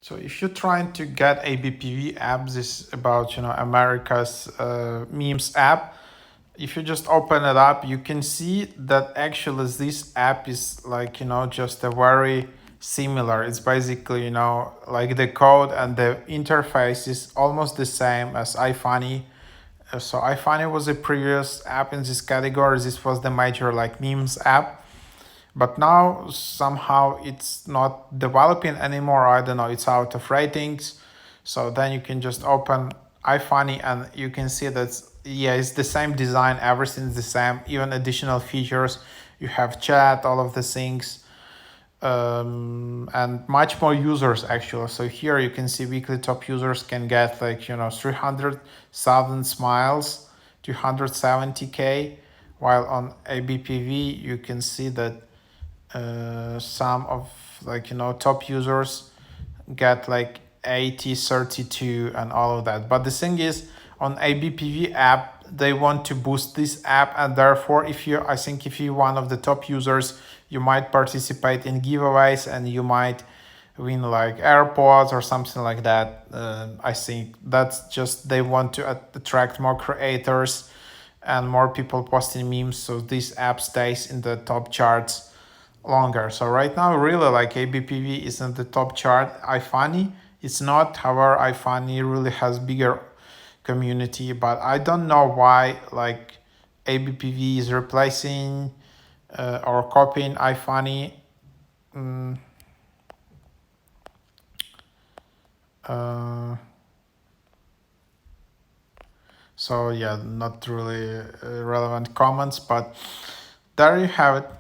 So if you're trying to get ABPV app, this is about America's memes app. If you just open it up, you can see that actually this app is like just a very similar. It's basically like the code and the interface is almost the same as iFunny. So iFunny was a previous app in this category. This was the major like memes app, but now somehow it's not developing anymore. I don't know, it's out of ratings. So then you can just open iFunny and you can see that yeah, it's the same design, everything's the same, even additional features. You have chat, all of the things, and much more users actually. So here you can see weekly top users can get like 300,000 smiles, 270k, while on ABPV you can see that some of like top users get like 80, 32 and all of that. But the thing is, on ABPV app they want to boost this app, and therefore I think if you're one of the top users, you might participate in giveaways and you might win like AirPods or something like that. I think that's just they want to attract more creators and more people posting memes, so this app stays in the top charts longer. So right now, really, like ABPV is in the top chart. iFunny, it's not. However, iFunny really has bigger community, but I don't know why like ABPV is replacing or copying iFunny. Mm, uh, so yeah, not really relevant comments, but there you have it.